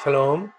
샬롬.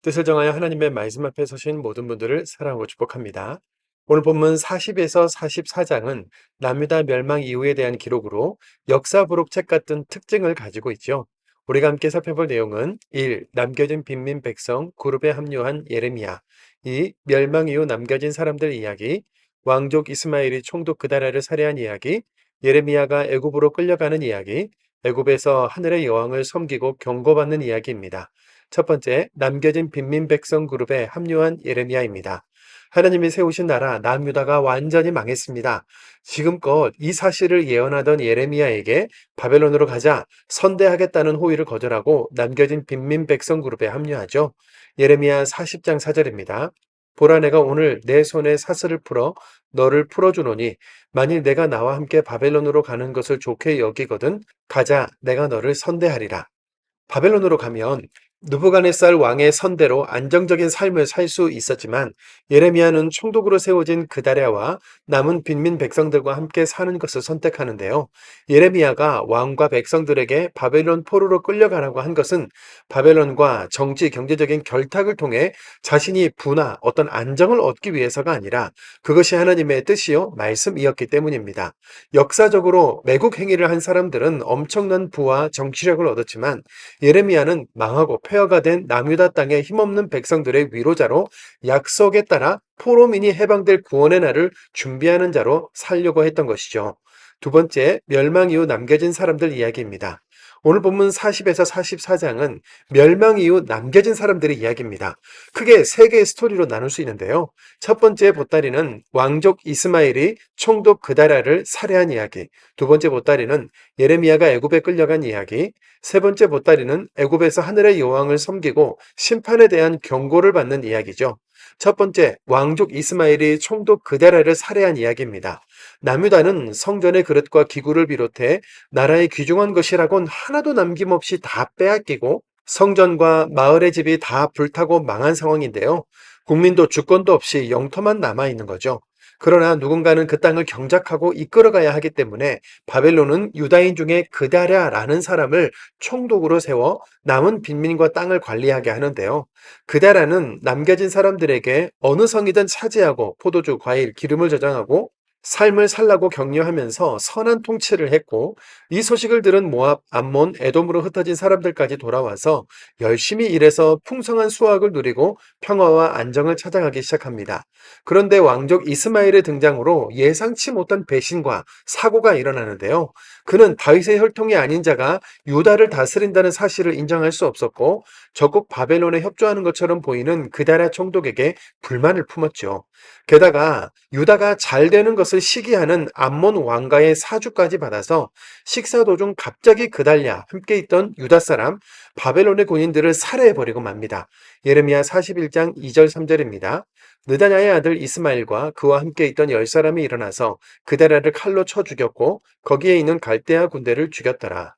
뜻을 정하여 하나님의 말씀 앞에 서신 모든 분들을 사랑하고 축복합니다. 오늘 본문 40에서 44장은 남유다 멸망 이후에 대한 기록으로 역사 부록책 같은 특징을 가지고 있죠. 우리가 함께 살펴볼 내용은 1. 남겨진 빈민 백성 그룹에 합류한 예레미야. 2. 멸망 이후 남겨진 사람들 이야기. 왕족 이스마엘이 총독 그다랴를 살해한 이야기. 예레미야가 애굽으로 끌려가는 이야기. 애굽에서 하늘의 여왕을 섬기고 경고받는 이야기입니다. 첫 번째, 남겨진 빈민 백성 그룹에 합류한 예레미야입니다. 하나님이 세우신 나라 남유다가 완전히 망했습니다. 지금껏 이 사실을 예언하던 예레미야에게 바벨론으로 가자 선대하겠다는 호의를 거절하고 남겨진 빈민 백성 그룹에 합류하죠. 예레미야 40장 4절입니다. 보라, 내가 오늘 내 손에 사슬을 풀어 너를 풀어주노니 만일 내가 나와 함께 바벨론으로 가는 것을 좋게 여기거든 가자, 내가 너를 선대하리라. 바벨론으로 가면 느부갓네살 왕의 선대로 안정적인 삶을 살 수 있었지만 예레미야는 총독으로 세워진 그다랴와 남은 빈민 백성들과 함께 사는 것을 선택하는데요. 예레미야가 왕과 백성들에게 바벨론 포로로 끌려가라고 한 것은 바벨론과 정치 경제적인 결탁을 통해 자신이 부나 어떤 안정을 얻기 위해서가 아니라 그것이 하나님의 뜻이요 말씀이었기 때문입니다. 역사적으로 매국 행위를 한 사람들은 엄청난 부와 정치력을 얻었지만 예레미야는 망하고 폐허가 된 남유다 땅의 힘없는 백성들의 위로자로 약속에 따라 포로민이 해방될 구원의 날을 준비하는 자로 살려고 했던 것이죠. 두 번째, 멸망 이후 남겨진 사람들 이야기입니다. 오늘 본문 40에서 44장은 멸망 이후 남겨진 사람들의 이야기입니다. 크게 세 개의 스토리로 나눌 수 있는데요. 첫 번째 보따리는 왕족 이스마엘이 총독 그다랴를 살해한 이야기. 두 번째 보따리는 예레미야가 애굽에 끌려간 이야기. 세 번째 보따리는 애굽에서 하늘의 여왕을 섬기고 심판에 대한 경고를 받는 이야기죠. 첫 번째, 왕족 이스마엘이 총독 그다랴를 살해한 이야기입니다. 남유다는 성전의 그릇과 기구를 비롯해 나라의 귀중한 것이라곤 하나도 남김없이 다 빼앗기고 성전과 마을의 집이 다 불타고 망한 상황인데요. 국민도 주권도 없이 영토만 남아있는 거죠. 그러나 누군가는 그 땅을 경작하고 이끌어가야 하기 때문에 바벨론은 유다인 중에 그다랴라는 사람을 총독으로 세워 남은 빈민과 땅을 관리하게 하는데요. 그다랴는 남겨진 사람들에게 어느 성이든 차지하고 포도주, 과일, 기름을 저장하고 삶을 살라고 격려하면서 선한 통치를 했고 이 소식을 들은 모압, 암몬, 에돔으로 흩어진 사람들까지 돌아와서 열심히 일해서 풍성한 수확을 누리고 평화와 안정을 찾아가기 시작합니다. 그런데 왕족 이스마엘의 등장으로 예상치 못한 배신과 사고가 일어나는데요. 그는 다윗의 혈통이 아닌 자가 유다를 다스린다는 사실을 인정할 수 없었고 적국 바벨론에 협조하는 것처럼 보이는 그다랴 총독에게 불만을 품었죠. 게다가 유다가 잘 되는 것을 시기하는 암몬 왕가의 사주까지 받아서 식사 도중 갑자기 그달랴 함께 있던 유다 사람 바벨론의 군인들을 살해해버리고 맙니다. 예레미야 41장 2절 3절입니다. 느다냐의 아들 이스마엘과 그와 함께 있던 10사람이 일어나서 그다랴를 칼로 쳐 죽였고 거기에 있는 갈대아 군대를 죽였더라.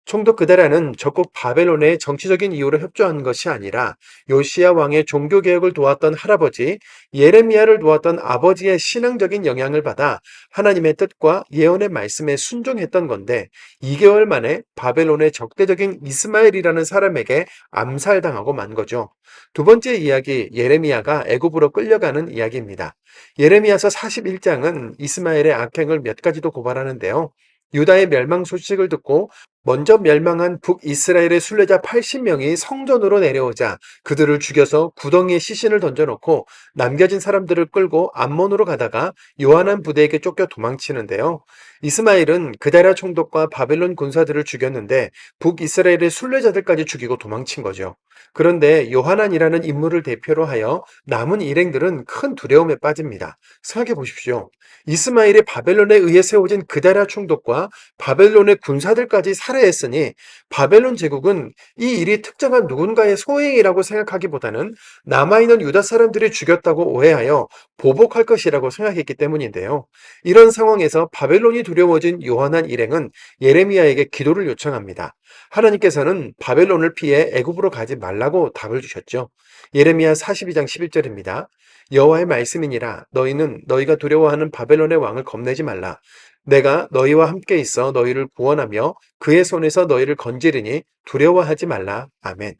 총독 그다랴는 적국 바벨론의 정치적인 이유로 협조한 것이 아니라 요시야 왕의 종교개혁을 도왔던 할아버지 예레미야를 도왔던 아버지의 신앙적인 영향을 받아 하나님의 뜻과 예언의 말씀에 순종했던 건데 2개월 만에 바벨론의 적대적인 이스마엘이라는 사람에게 암살당하고 만 거죠. 두 번째 이야기, 예레미야가 애굽으로 끌려가는 이야기입니다. 예레미야서 41장은 이스마엘의 악행을 몇 가지도 고발하는데요. 유다의 멸망 소식을 듣고 먼저 멸망한 북이스라엘의 순례자 80명이 성전으로 내려오자 그들을 죽여서 구덩이에 시신을 던져놓고 남겨진 사람들을 끌고 암몬으로 가다가 요한한 부대에게 쫓겨 도망치는데요. 이스마엘은 그다랴 총독과 바벨론 군사들을 죽였는데 북이스라엘의 순례자들까지 죽이고 도망친 거죠. 그런데 요하난이라는 인물을 대표로 하여 남은 일행들은 큰 두려움에 빠집니다. 생각해 보십시오. 이스마엘이 바벨론에 의해 세워진 그다랴 총독과 바벨론의 군사들까지 살해했으니 바벨론 제국은 이 일이 특정한 누군가의 소행이라고 생각하기보다는 남아있는 유다 사람들이 죽였다고 오해하여 보복할 것이라고 생각했기 때문인데요. 이런 상황에서 바벨론이 두려워진 요한한 일행은 예레미야에게 기도를 요청합니다. 하나님께서는 바벨론을 피해 애굽으로 가지 말라고 답을 주셨죠. 예레미야 42장 11절입니다. 여호와의 말씀이니라 너희는 너희가 두려워하는 바벨론의 왕을 겁내지 말라. 내가 너희와 함께 있어 너희를 구원하며 그의 손에서 너희를 건지리니 두려워하지 말라. 아멘.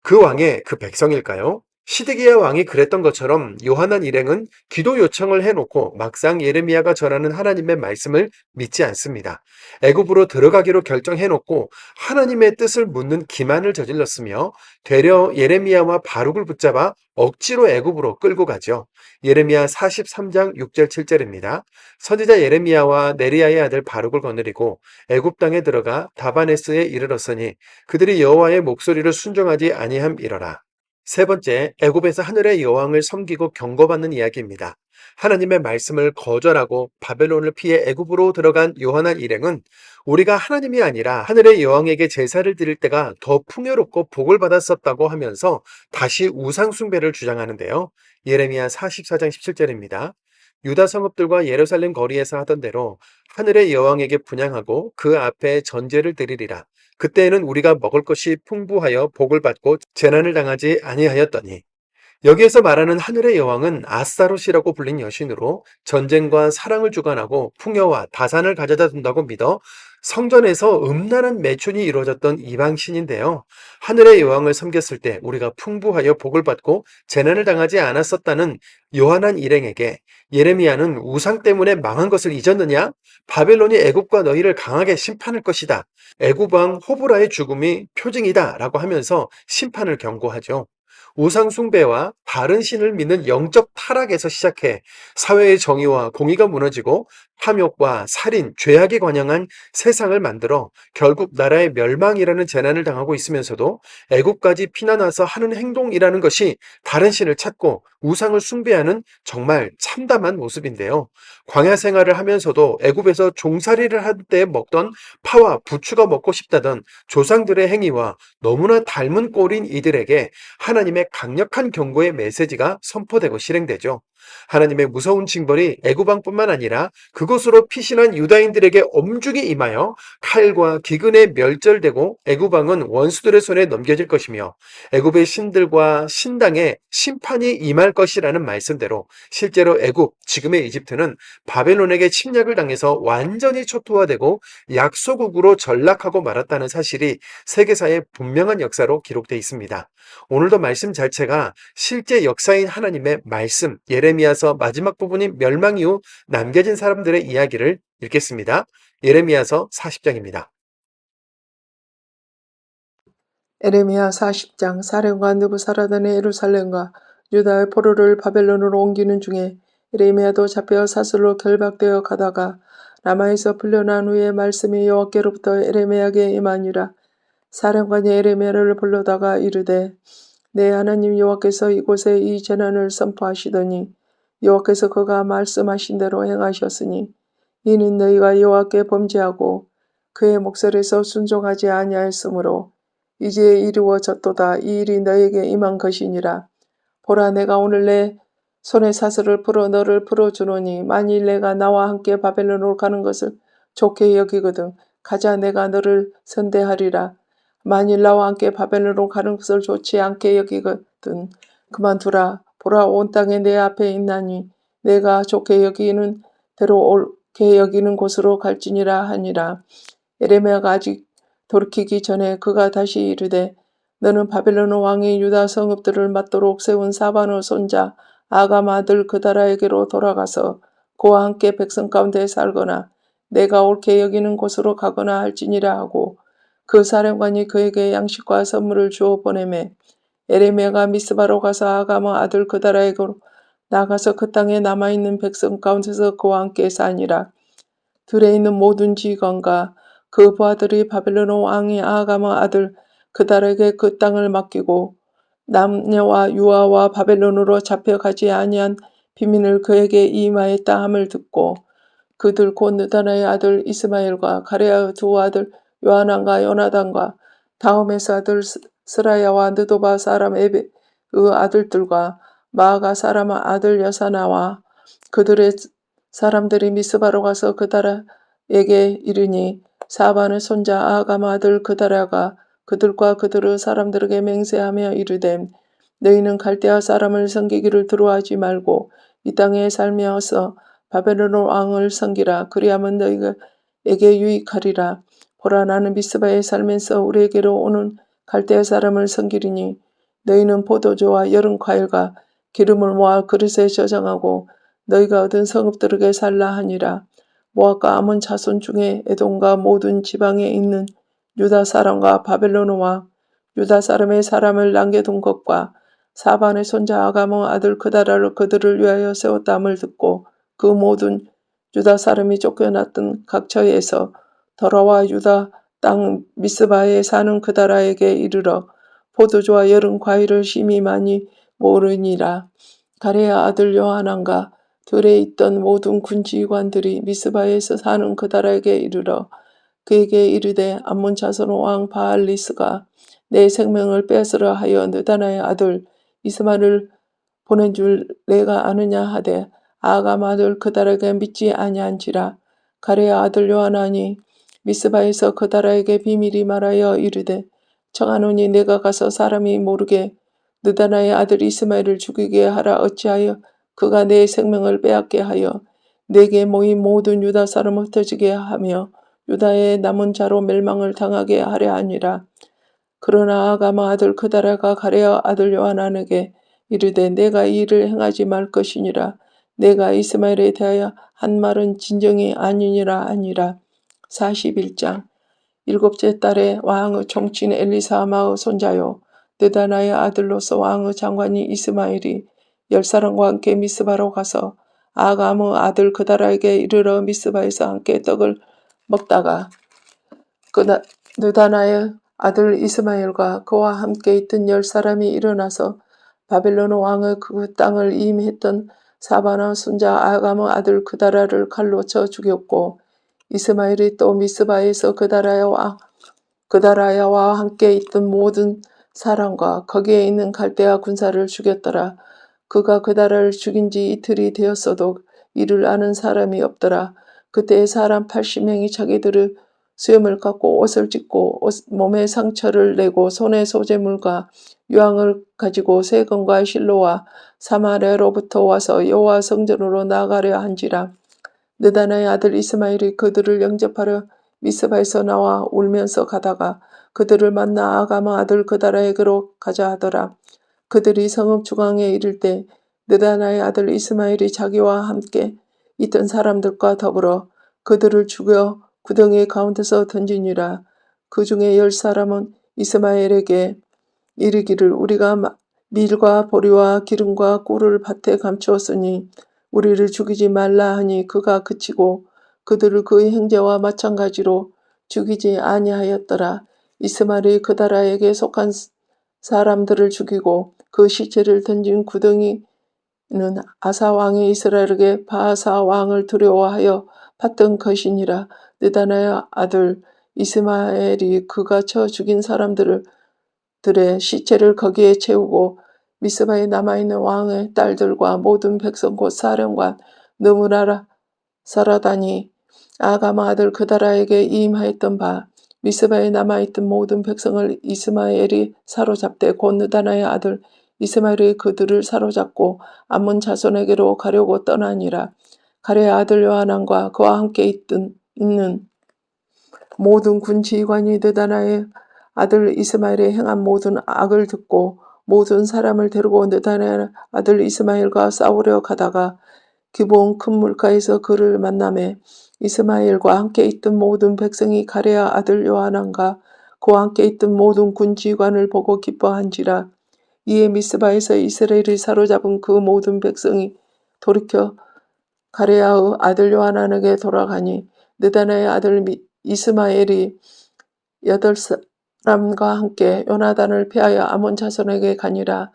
그 왕의 그 백성일까요? 시드기야 왕이 그랬던 것처럼 요한한 일행은 기도 요청을 해놓고 막상 예레미야가 전하는 하나님의 말씀을 믿지 않습니다. 애굽으로 들어가기로 결정해놓고 하나님의 뜻을 묻는 기만을 저질렀으며 되려 예레미야와 바룩을 붙잡아 억지로 애굽으로 끌고 가죠. 예레미야 43장 6절 7절입니다. 선지자 예레미야와 네리야의 아들 바룩을 거느리고 애굽 땅에 들어가 다바네스에 이르렀으니 그들이 여호와의 목소리를 순종하지 아니함이러라. 세 번째, 애굽에서 하늘의 여왕을 섬기고 경고받는 이야기입니다. 하나님의 말씀을 거절하고 바벨론을 피해 애굽으로 들어간 요한한 일행은 우리가 하나님이 아니라 하늘의 여왕에게 제사를 드릴 때가 더 풍요롭고 복을 받았었다고 하면서 다시 우상 숭배를 주장하는데요. 예레미야 44장 17절입니다. 유다 성읍들과 예루살렘 거리에서 하던 대로 하늘의 여왕에게 분향하고 그 앞에 전제를 드리리라. 그때에는 우리가 먹을 것이 풍부하여 복을 받고 재난을 당하지 아니하였더니. 여기에서 말하는 하늘의 여왕은 아스타롯이라고 불린 여신으로 전쟁과 사랑을 주관하고 풍요와 다산을 가져다 준다고 믿어 성전에서 음란한 매춘이 이루어졌던 이방신인데요. 하늘의 여왕을 섬겼을 때 우리가 풍부하여 복을 받고 재난을 당하지 않았었다는 요한한 일행에게 예레미야는 우상 때문에 망한 것을 잊었느냐? 바벨론이 애굽과 너희를 강하게 심판할 것이다. 애굽 왕 호브라의 죽음이 표징이다 라고 하면서 심판을 경고하죠. 우상 숭배와 다른 신을 믿는 영적 타락에서 시작해 사회의 정의와 공의가 무너지고 탐욕과 살인, 죄악이 관영한 세상을 만들어 결국 나라의 멸망이라는 재난을 당하고 있으면서도 애국까지 피난와서 하는 행동이라는 것이 다른 신을 찾고 우상을 숭배하는 정말 참담한 모습인데요. 광야 생활을 하면서도 애굽에서 종살이를 할 때 먹던 파와 부추가 먹고 싶다던 조상들의 행위와 너무나 닮은 꼴인 이들에게 하나님의 강력한 경고의 메시지가 선포되고 실행되죠. 하나님의 무서운 징벌이 애굽왕뿐만 아니라 그곳으로 피신한 유다인들에게 엄중히 임하여 칼과 기근에 멸절되고 애굽왕은 원수들의 손에 넘겨질 것이며 애굽의 신들과 신당에 심판이 임할 것이라는 말씀대로 실제로 애굽, 지금의 이집트는 바벨론에게 침략을 당해서 완전히 초토화되고 약소국으로 전락하고 말았다는 사실이 세계사의 분명한 역사로 기록되어 있습니다. 오늘도 말씀 자체가 실제 역사인 하나님의 말씀, 예레미야서 마지막 부분인 멸망 이후 남겨진 사람들의 이야기를 읽겠습니다. 예레미야서 40장입니다. 에레미야 40장. 사령관 느부사라단의 예루살렘과 유다의 포로를 바벨론으로 옮기는 중에 에레미야도 잡혀 사슬로 결박되어 가다가 라마에서 풀려난 후에 말씀이 여호와께로부터 에레미야에게 임하니라. 사령관이 에레미야를 불러다가 이르되 내 하나님 여호와께서 이곳에 이 재난을 선포하시더니 여호와께서 그가 말씀하신 대로 행하셨으니 이는 너희가 여호와께 범죄하고 그의 목소리에서 순종하지 아니하였으므로 이제 이루어졌도다. 이 일이 너에게 임한 것이니라. 보라, 내가 오늘 내 손에 사슬을 풀어 너를 풀어주노니 만일 내가 나와 함께 바벨론으로 가는 것을 좋게 여기거든 가자, 내가 너를 선대하리라. 만일 나와 함께 바벨론으로 가는 것을 좋지 않게 여기거든 그만두라. 보라, 온 땅에 내 앞에 있나니 내가 좋게 여기는 대로 옳게 여기는 곳으로 갈지니라 하니라. 에레미야가 아직 돌이키기 전에 그가 다시 이르되 너는 바벨론 왕이 유다 성읍들을 맞도록 세운 사반의 손자 아감 아들 그다라에게로 돌아가서 그와 함께 백성 가운데 살거나 내가 옳게 여기는 곳으로 가거나 할지니라 하고 그 사령관이 그에게 양식과 선물을 주어 보내매 에레미야가 미스바로 가서 아감의 아들 그다라에게로 나가서 그 땅에 남아있는 백성 가운데서 그와 함께 사니라. 들에 있는 모든 지휘관과 그 부하들이 바벨론 왕이 아하감의 아들 그달에게 그 땅을 맡기고 남녀와 유아와 바벨론으로 잡혀가지 아니한 비민을 그에게 임하였다 함을 듣고 그들 곧 느다나의 아들 이스마엘과 가레아의 두 아들 요하난과 요나단과 다음에서 아들 스라야와 느도바 사람 에베의 아들들과 마아가 사람의 아들 여사나와 그들의 사람들이 미스바로 가서 그다라에게 이르니 사반의 손자 아하감 아들 그다라가 그들과 그들의 사람들에게 맹세하며 이르되 너희는 갈대아 사람을 섬기기를 두려워하지 말고 이 땅에 살면서 바벨론 왕을 섬기라. 그리하면 너희에게 유익하리라. 보라, 나는 미스바에 살면서 우리에게로 오는 갈대아 사람을 섬기리니 너희는 포도주와 여름 과일과 기름을 모아 그릇에 저장하고 너희가 얻은 성읍들에게 살라 하니라. 모압과 아몬 자손 중에 에돔과 모든 지방에 있는 유다 사람과 바벨론 왕 유다 사람의 사람을 남겨둔 것과 사반의 손자 아가모 아들 그다라를 그들을 위하여 세웠다함을 듣고 그 모든 유다 사람이 쫓겨났던 각처에서 돌아와 유다 땅 미스바에 사는 그다라에게 이르러 포도주와 여름 과일을 심히 많이 모으니라. 가레의 아들 요하난과 들에 있던 모든 군지관들이 미스바에서 사는 그다라에게 이르러 그에게 이르되 암몬 자손 왕 바알리스가 내 생명을 뺏으려 하여 느다나의 아들 이스마를 보낸 줄 내가 아느냐 하되 아감 아들 그다라에게 믿지 아니한지라. 가레의 아들 요하난이 미스바에서 그다라에게 비밀이 말하여 이르되 청하노니 내가 가서 사람이 모르게 느다나의 아들 이스마엘을 죽이게 하라. 어찌하여 그가 내 생명을 빼앗게 하여 내게 모인 모든 유다 사람을 흩어지게 하며 유다의 남은 자로 멸망을 당하게 하려 하니라. 그러나 아가마 아들 그다라가 가레아 아들 요하난에게 이르되 내가 이 일을 행하지 말 것이니라. 내가 이스마엘에 대하여 한 말은 진정이 아니니라 하니라. 41장 일곱째 달에 왕의 총친 엘리사마의 손자요 느다나의 아들로서 왕의 장관이 이스마엘이 10사람과 함께 미스바로 가서 아감의 아들 그다라에게 이르러 미스바에서 함께 떡을 먹다가 느다나의 아들 이스마엘과 그와 함께 있던 10사람이 일어나서 바벨론 왕의 그 땅을 임했던 사바나 손자 아감의 아들 그다라를 칼로 쳐 죽였고 이스마엘이 또 미스바에서 그다라야와 함께 있던 모든 사람과 거기에 있는 갈대아 군사를 죽였더라. 그가 그다라를 죽인 지 이틀이 되었어도 이를 아는 사람이 없더라. 그때 사람 80명이 자기들의 수염을 깎고 옷을 찢고 몸에 상처를 내고 손에 소재물과 유황을 가지고 세건과 실로와 사마리아로부터 와서 여호와 성전으로 나아가려 한지라. 느다나의 아들 이스마엘이 그들을 영접하려 미스바에서 나와 울면서 가다가 그들을 만나 아가마 아들 그다라에게로 가자 하더라. 그들이 성읍 중앙에 이를 때 느다나의 아들 이스마엘이 자기와 함께 있던 사람들과 더불어 그들을 죽여 구덩이 가운데서 던지니라. 그 중에 10사람은 이스마엘에게 이르기를 우리가 밀과 보리와 기름과 꿀을 밭에 감추었으니 우리를 죽이지 말라 하니 그가 그치고 그들을 그의 형제와 마찬가지로 죽이지 아니하였더라. 이스마엘이 그다라에게 속한 사람들을 죽이고 그 시체를 던진 구덩이는 아사 왕이 이스라엘에게 바아사 왕을 두려워하여 봤던 것이니라. 느다나의 아들 이스마엘이 그가 쳐 죽인 사람들의 시체를 거기에 채우고 미스바에 남아있는 왕의 딸들과 모든 백성 곧 사령관 느무라라 사라다니 아가마 아들 그다라에게 임하였던 바 미스바에 남아있던 모든 백성을 이스마엘이 사로잡되 곧 느다나의 아들 이스마엘이 그들을 사로잡고 암몬 자손에게로 가려고 떠나니라. 가레의 아들 요하난과 그와 함께 있는 모든 군 지휘관이 느다나의 아들 이스마엘이 행한 모든 악을 듣고 모든 사람을 데리고 느다나의 아들 이스마엘과 싸우려 가다가 기브온 큰 물가에서 그를 만나매 이스마엘과 함께 있던 모든 백성이 가레아 아들 요하난과 그와 함께 있던 모든 군 지휘관을 보고 기뻐한지라. 이에 미스바에서 이스라엘이 사로잡은 그 모든 백성이 돌이켜 가레아의 아들 요하난에게 돌아가니 느다나의 아들 이스마엘이 8사람과 함께 요나단을 피하여 아몬 자손에게 가니라.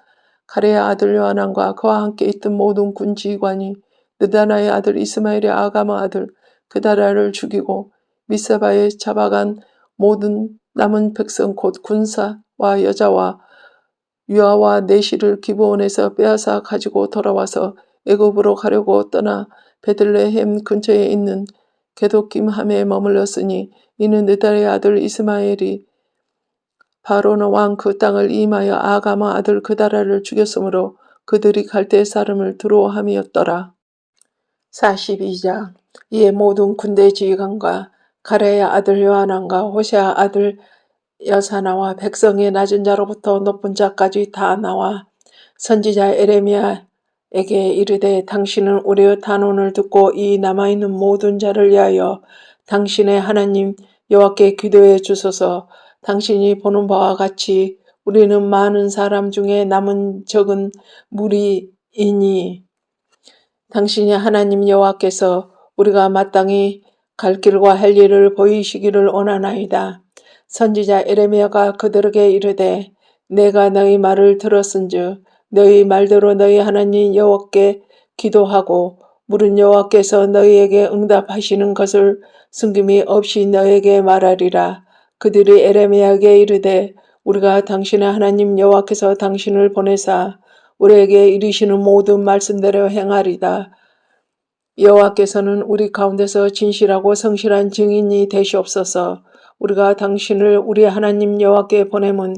가레의 아들 요하난과 그와 함께 있던 모든 군 지휘관이 느다나의 아들 이스마엘의 아가마 아들 그다라를 죽이고 미스바에 잡아간 모든 남은 백성 곧 군사와 여자와 유아와 내시를 기브온에서 빼앗아 가지고 돌아와서 애굽으로 가려고 떠나 베들레헴 근처에 있는 게도김함에 머물렀으니 이는 느다의 아들 이스마엘이 바로는 왕 그 땅을 임하여 아가마 아들 그다라를 죽였으므로 그들이 갈대 사람을 두려워함이었더라. 42장 이에 모든 군대 지휘관과 가레의 아들 요하난과 호세아 아들 여사 나와 백성의 낮은 자로부터 높은 자까지 다 나와 선지자 에레미야에게 이르되 당신은 우리의 단언을 듣고 이 남아있는 모든 자를 위하여 당신의 하나님 여호와께 기도해 주소서. 당신이 보는 바와 같이 우리는 많은 사람 중에 남은 적은 무리이니 당신이 하나님 여호와께서 우리가 마땅히 갈 길과 할 일을 보이시기를 원하나이다. 선지자 에레미야가 그들에게 이르되 내가 너희 말을 들었은즉 너희 말대로 너희 하나님 여호와께 기도하고 물은 여호와께서 너희에게 응답하시는 것을 숨김이 없이 너희에게 말하리라. 그들이 에레미야에게 이르되 우리가 당신의 하나님 여호와께서 당신을 보내사 우리에게 이르시는 모든 말씀대로 행하리다. 여호와께서는 우리 가운데서 진실하고 성실한 증인이 되시옵소서. 우리가 당신을 우리 하나님 여호와께 보내면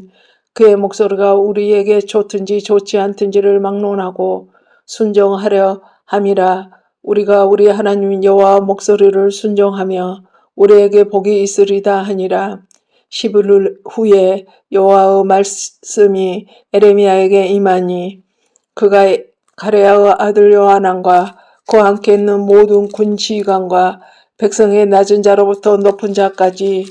그의 목소리가 우리에게 좋든지 좋지 않든지를 막론하고 순종하려 함이라. 우리가 우리 하나님 여호와 목소리를 순종하며 우리에게 복이 있으리다 하니라. 10일 후에 여호와의 말씀이 에레미야에게 임하니 그가 가레아의 아들 요하난과 그와 함께 있는 모든 군 지휘관과 백성의 낮은 자로부터 높은 자까지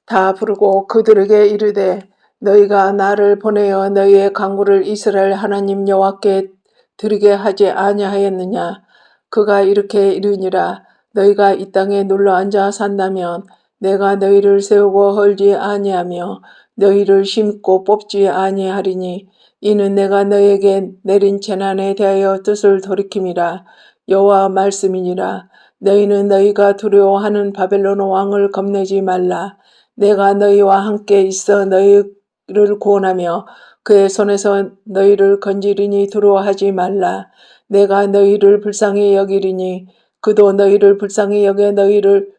다 부르고 그들에게 이르되 너희가 나를 보내어 너희의 간구를 이스라엘 하나님 여호와께 드리게 하지 아니하였느냐. 그가 이렇게 이르니라. 너희가 이 땅에 눌러앉아 산다면 내가 너희를 세우고 헐지 아니하며 너희를 심고 뽑지 아니하리니 이는 내가 너희에게 내린 재난에 대하여 뜻을 돌이킴이라. 여호와 말씀이니라. 너희는 너희가 두려워하는 바벨론 왕을 겁내지 말라. 내가 너희와 함께 있어 너희를 구원하며 그의 손에서 너희를 건지리니 두려워하지 말라. 내가 너희를 불쌍히 여기리니 그도 너희를 불쌍히 여겨 너희를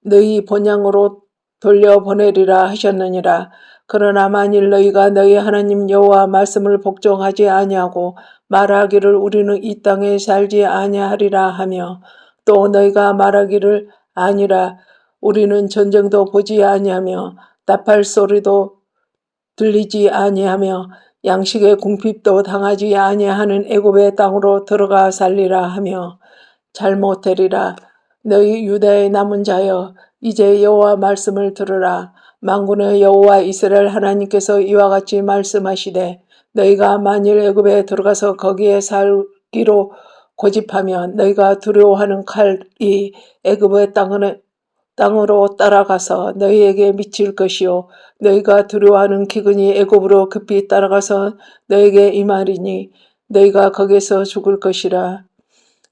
너희 본향으로 돌려보내리라 하셨느니라. 그러나 만일 너희가 너희 하나님 여호와 말씀을 복종하지 아니하고 말하기를 우리는 이 땅에 살지 아니하리라 하며 또 너희가 말하기를 아니라 우리는 전쟁도 보지 아니하며 나팔 소리도 들리지 아니하며 양식의 궁핍도 당하지 아니하는 애굽의 땅으로 들어가 살리라 하며 잘못되리라. 너희 유다의 남은 자여 이제 여호와 말씀을 들으라. 만군의 여호와 이스라엘 하나님께서 이와 같이 말씀하시되 너희가 만일 애굽에 들어가서 거기에 살기로 고집하면 너희가 두려워하는 칼이 애굽의 땅으로 따라가서 너희에게 미칠 것이요 너희가 두려워하는 기근이 애굽으로 급히 따라가서 너희에게 임하리니 너희가 거기에서 죽을 것이라.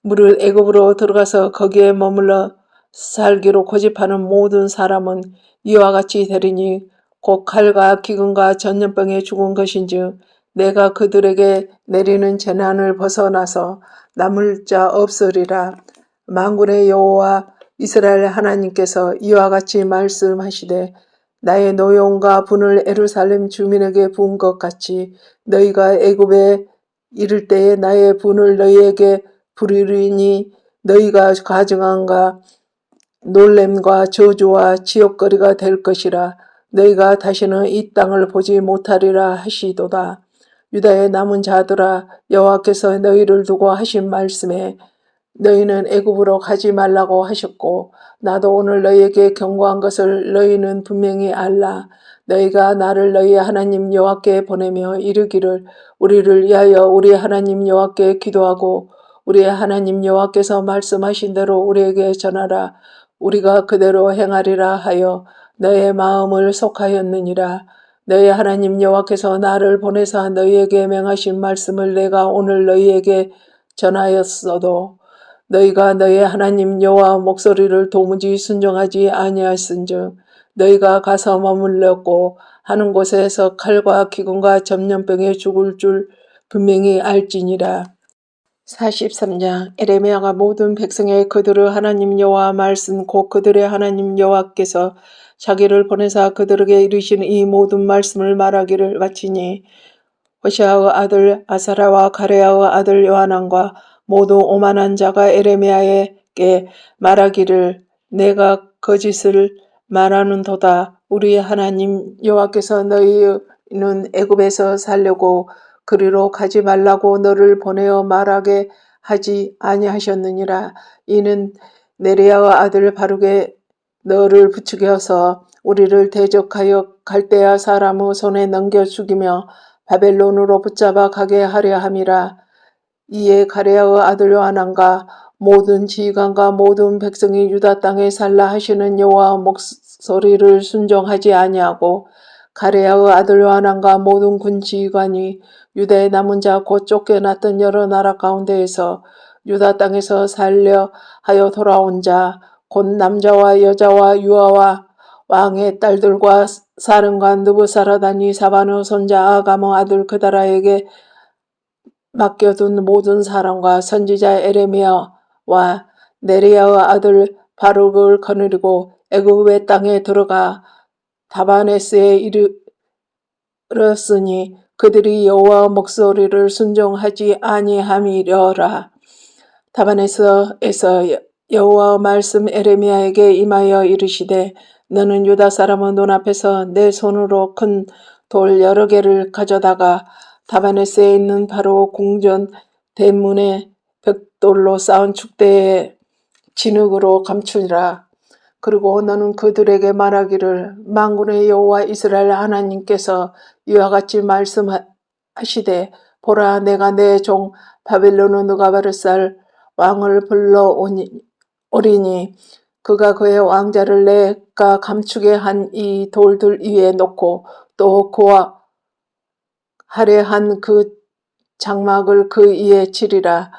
물을 애굽으로 들어가서 거기에 머물러 살기로 고집하는 모든 사람은 이와 같이 되리니 곧 칼과 기근과 전염병에 죽은 것인즉 내가 그들에게 내리는 재난을 벗어나서 남을 자 없으리라. 만군의 여호와 이스라엘 하나님께서 이와 같이 말씀하시되 나의 노여움과 분을 예루살렘 주민에게 부은 것 같이 너희가 애굽에 이를 때에 나의 분을 너희에게 부리리니 너희가 가증함과 놀램과 저주와 지옥거리가 될 것이라. 너희가 다시는 이 땅을 보지 못하리라 하시도다. 유다의 남은 자들아 여호와께서 너희를 두고 하신 말씀에 너희는 애굽으로 가지 말라고 하셨고 나도 오늘 너희에게 경고한 것을 너희는 분명히 알라. 너희가 나를 너희 하나님 여호와께 보내며 이르기를 우리를 위하여 우리 하나님 여호와께 기도하고 우리의 하나님 여호와께서 말씀하신 대로 우리에게 전하라. 우리가 그대로 행하리라 하여 너의 마음을 속하였느니라. 너희 하나님 여호와께서 나를 보내사 너희에게 명하신 말씀을 내가 오늘 너희에게 전하였어도 너희가 너희 하나님 여호와 목소리를 도무지 순종하지 아니하였은즉 너희가 가서 머물렀고 하는 곳에서 칼과 기근과 전염병에 죽을 줄 분명히 알지니라. 43장 에레미야가 모든 백성의 그들의 하나님 여호와 말씀 곧 그들의 하나님 여호와께서 자기를 보내사 그들에게 이르신 이 모든 말씀을 말하기를 마치니 호시아의 아들 아사랴와 가레아의 아들 요하난과 모두 오만한 자가 에레미야에게 말하기를 내가 거짓을 말하는도다. 우리 하나님 여호와께서 너희는 애굽에서 살려고 그리로 가지 말라고 너를 보내어 말하게 하지 아니하셨느니라. 이는 네리야의 아들 바룩에 너를 부추겨서 우리를 대적하여 갈대아 사람의 손에 넘겨 죽이며 바벨론으로 붙잡아 가게 하려 함이라. 이에 가레아의 아들 요하난과 모든 지휘관과 모든 백성이 유다 땅에 살라 하시는 여호와의 목소리를 순종하지 아니하고 가레아의 아들 요하난과 모든 군 지휘관이 유다의 남은 자 곧 쫓겨났던 여러 나라 가운데에서 유다 땅에서 살려 하여 돌아온 자 곧 남자와 여자와 유아와 왕의 딸들과 사령관 느부사라다니 사반의 손자 아감의 아들 그다라에게 맡겨둔 모든 사람과 선지자 에레미야와 네리야의 아들 바룩을 거느리고 애굽의 땅에 들어가 다바네스에 이르렀으니 그들이 여호와의 목소리를 순종하지 아니함이려라. 다바네스에서 여호와의 말씀 에레미야에게 임하여 이르시되 너는 유다 사람의 눈앞에서 내 손으로 큰 돌 여러 개를 가져다가 다바네스에 있는 바로 궁전 대문에 벽돌로 쌓은 축대에 진흙으로 감추니라. 그리고 너는 그들에게 말하기를 만군의 여호와 이스라엘 하나님께서 이와 같이 말씀하시되 보라 내가 내 종 바벨론의 느가바르살 왕을 불러오리니 그가 그의 왕자를 내가 감추게 한 이 돌들 위에 놓고 또 그와 할애한 그 장막을 그 위에 치리라.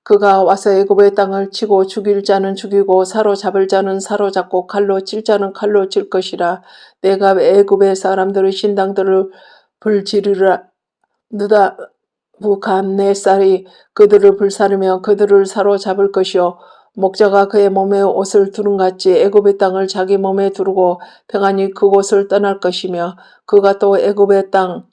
그가 와서 애굽의 땅을 치고 죽일 자는 죽이고 사로잡을 자는 사로잡고 칼로 칠 자는 칼로 칠 것이라. 내가 애굽의 사람들의 신당들을 불지르라. 느다부갓네살이 그들을 불사르며 그들을 사로잡을 것이요 목자가 그의 몸에 옷을 두른같이 애굽의 땅을 자기 몸에 두르고 평안히 그곳을 떠날 것이며 그가 또 애굽의 땅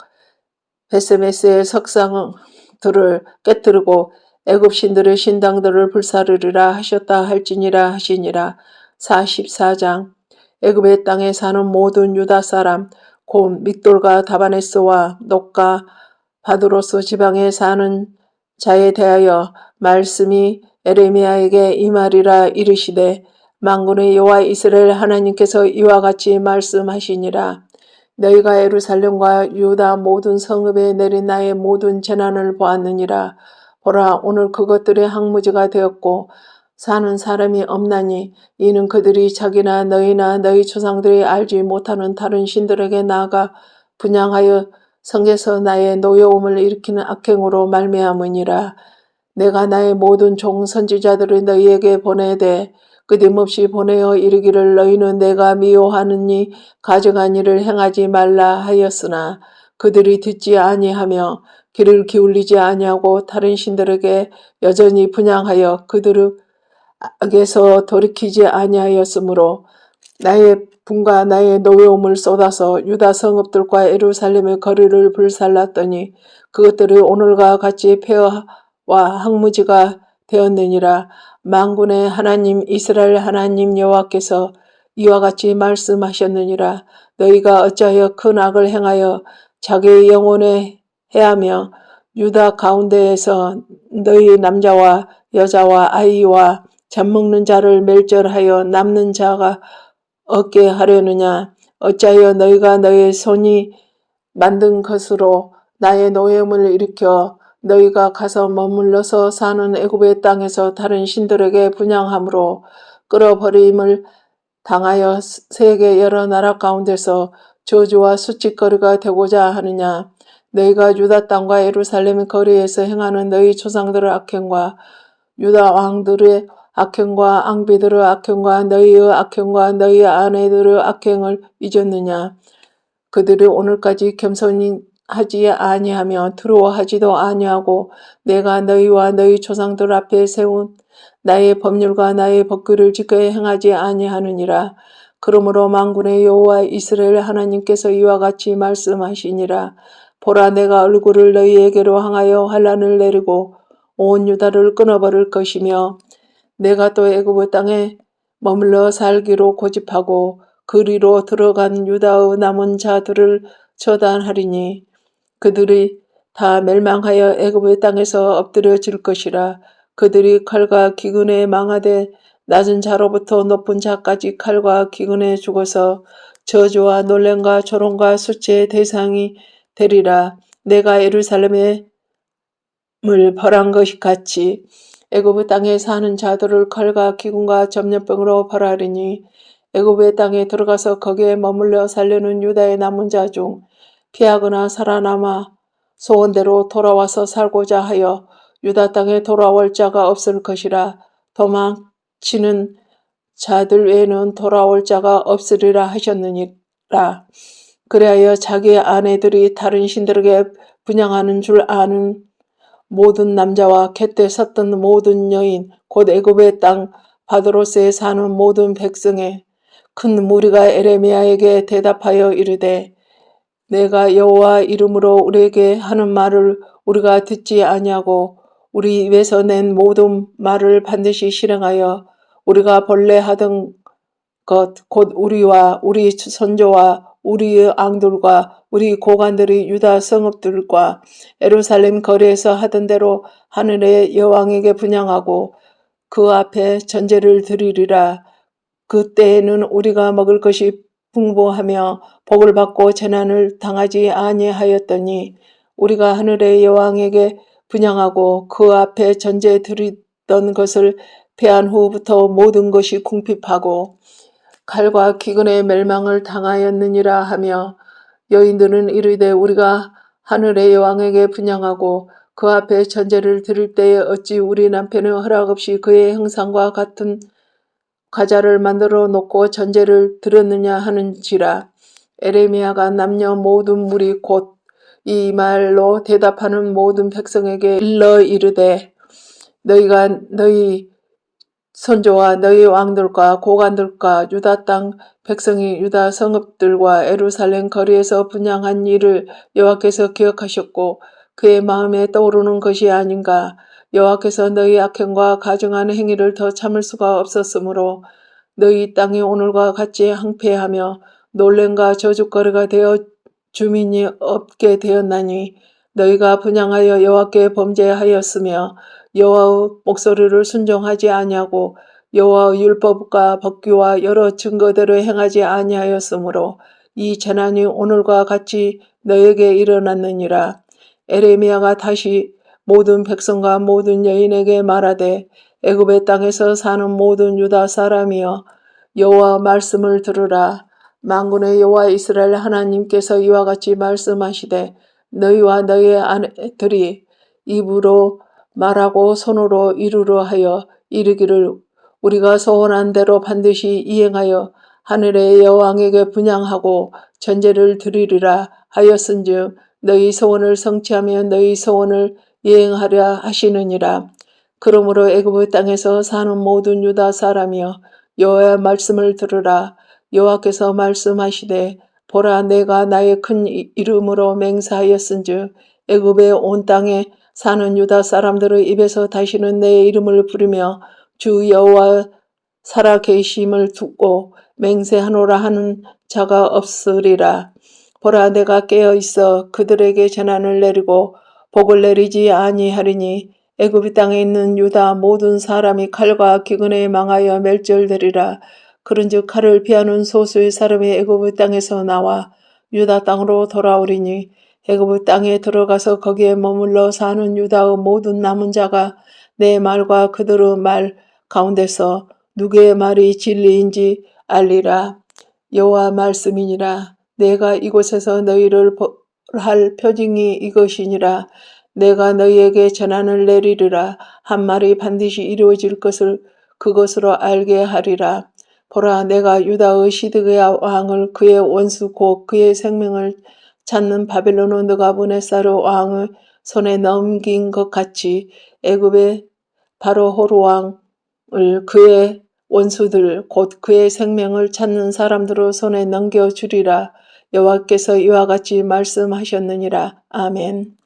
베세메스의 석상들을 깨뜨리고 애굽 신들의 신당들을 불사르리라 하셨다 할지니라 하시니라. 44장 애굽의 땅에 사는 모든 유다 사람 곧 믹돌과 다바네스와 녹과 바드로스 지방에 사는 자에 대하여 말씀이 에레미야에게 임하리라 이르시되 만군의 여호와 이스라엘 하나님께서 이와 같이 말씀하시니라. 너희가 예루살렘과 유다 모든 성읍에 내린 나의 모든 재난을 보았느니라. 보라 오늘 그것들의 항무지가 되었고 사는 사람이 없나니 이는 그들이 자기나 너희나 너희 조상들이 알지 못하는 다른 신들에게 나아가 분향하여 성에서 나의 노여움을 일으키는 악행으로 말미암으니라. 내가 나의 모든 종 선지자들을 너희에게 보내되 끊임없이 보내어 이르기를 너희는 내가 미워하느니 가증한 일을 행하지 말라 하였으나 그들이 듣지 아니하며 귀를 기울이지 아니하고 다른 신들에게 여전히 분향하여 그들의 악에서 돌이키지 아니하였으므로 나의 분과 나의 노여움을 쏟아서 유다 성읍들과 예루살렘의 거리를 불살랐더니 그것들이 오늘과 같이 폐허와 항무지가 되었느니라. 만군의 하나님 이스라엘 하나님 여호와께서 이와 같이 말씀하셨느니라. 너희가 어찌하여 큰 악을 행하여 자기의 영혼에 해하며 유다 가운데에서 너희 남자와 여자와 아이와 잡먹는 자를 멸절하여 남는 자가 얻게 하려느냐. 어찌하여 너희가 너희 손이 만든 것으로 나의 노염을 일으켜 너희가 가서 머물러서 사는 애굽의 땅에서 다른 신들에게 분향함으로 끌어버림을 당하여 세계 여러 나라 가운데서 저주와 수치거리가 되고자 하느냐. 너희가 유다 땅과 예루살렘의 거리에서 행하는 너희 조상들의 악행과 유다 왕들의 악행과 앙비들의 악행과 너희의 악행과 너희 아내들의 악행을 잊었느냐. 그들이 오늘까지 겸손히 하지 아니하며 두려워하지도 아니하고 내가 너희와 너희 조상들 앞에 세운 나의 법률과 나의 법규를 지켜 행하지 아니하느니라. 그러므로 만군의 여호와 이스라엘 하나님께서 이와 같이 말씀하시니라. 보라 내가 얼굴을 너희에게로 향하여 환란을 내리고 온 유다를 끊어버릴 것이며 내가 또 애굽의 땅에 머물러 살기로 고집하고 그리로 들어간 유다의 남은 자들을 처단하리니 그들이 다 멸망하여 애굽의 땅에서 엎드려질 것이라. 그들이 칼과 기근에 망하되 낮은 자로부터 높은 자까지 칼과 기근에 죽어서 저주와 놀램과 조롱과 수치의 대상이 되리라. 내가 예루살렘에 물 벌한 것이 같이 애굽의 땅에 사는 자들을 칼과 기근과 전염병으로 벌하리니 애굽의 땅에 들어가서 거기에 머물러 살려는 유다의 남은 자 중 피하거나 살아남아 소원대로 돌아와서 살고자 하여 유다 땅에 돌아올 자가 없을 것이라. 도망치는 자들 외에는 돌아올 자가 없으리라 하셨느니라. 그리하여 자기 아내들이 다른 신들에게 분향하는 줄 아는 모든 남자와 곁에 섰던 모든 여인 곧 애굽의 땅 바드로스에 사는 모든 백성의 큰 무리가 에레미야에게 대답하여 이르되 내가 여호와 이름으로 우리에게 하는 말을 우리가 듣지 아니하고 우리 입에서 낸 모든 말을 반드시 실행하여 우리가 본래 하던 것 곧 우리와 우리 선조와 우리의 앙들과 우리 고관들이 유다 성읍들과 예루살렘 거리에서 하던 대로 하늘의 여왕에게 분향하고 그 앞에 전제를 드리리라. 그때에는 우리가 먹을 것이 풍부하며 복을 받고 재난을 당하지 아니하였더니 우리가 하늘의 여왕에게 분향하고 그 앞에 전제 드리던 것을 패한 후부터 모든 것이 궁핍하고 칼과 기근의 멸망을 당하였느니라 하며 여인들은 이르되 우리가 하늘의 여왕에게 분향하고 그 앞에 전제를 드릴 때에 어찌 우리 남편의 허락 없이 그의 형상과 같은 과자를 만들어 놓고 전제를 드렸느냐 하는지라. 에레미야가 남녀 모든 무리 곧 이 말로 대답하는 모든 백성에게 일러 이르되 너희가 너희 선조와 너희 왕들과 고관들과 유다 땅 백성이 유다 성읍들과 예루살렘 거리에서 분향한 일을 여호와께서 기억하셨고 그의 마음에 떠오르는 것이 아닌가. 여호와께서 너희 악행과 가증한 행위를 더 참을 수가 없었으므로 너희 땅이 오늘과 같이 황폐하며 놀램과 저주거리가 되어 주민이 없게 되었나니 너희가 분향하여 여호와께 범죄하였으며 여호와의 목소리를 순종하지 아니하고 여호와의 율법과 법규와 여러 증거대로 행하지 아니하였으므로 이 재난이 오늘과 같이 너에게 일어났느니라. 에레미야가 다시 모든 백성과 모든 여인에게 말하되 애굽의 땅에서 사는 모든 유다 사람이여 여호와 말씀을 들으라. 만군의 여호와 이스라엘 하나님께서 이와 같이 말씀하시되 너희와 너희의 아내들이 입으로 말하고 손으로 이루려 하여 이르기를 우리가 소원한 대로 반드시 이행하여 하늘의 여왕에게 분향하고 전제를 드리리라 하였은즉 너희 소원을 성취하며 너희 소원을 이행하려 하시느니라. 그러므로 애굽의 땅에서 사는 모든 유다 사람이여 여호와의 말씀을 들으라. 여호와께서 말씀하시되 보라 내가 나의 큰 이름으로 맹세하였은즉 애굽의 온 땅에 사는 유다 사람들의 입에서 다시는 내 이름을 부르며 주 여호와 살아계심을 두고 맹세하노라 하는 자가 없으리라. 보라 내가 깨어있어 그들에게 재난을 내리고 복을 내리지 아니하리니 애굽 땅에 있는 유다 모든 사람이 칼과 기근에 망하여 멸절되리라. 그런즉 칼을 피하는 소수의 사람이 애굽 땅에서 나와 유다 땅으로 돌아오리니 애굽 땅에 들어가서 거기에 머물러 사는 유다의 모든 남은 자가 내 말과 그들의 말 가운데서 누구의 말이 진리인지 알리라. 여호와 말씀이니라. 내가 이곳에서 너희를 할 표징이 이것이니라. 내가 너희에게 재난을 내리리라. 한 말이 반드시 이루어질 것을 그것으로 알게 하리라. 보라 내가 유다의 시드기야 왕을 그의 원수 곧 그의 생명을 찾는 바벨론의 느부갓네살 왕의 손에 넘긴 것 같이 애굽의 바로호르 왕을 그의 원수들 곧 그의 생명을 찾는 사람들의 손에 넘겨주리라. 여호와께서 이와 같이 말씀하셨느니라. 아멘.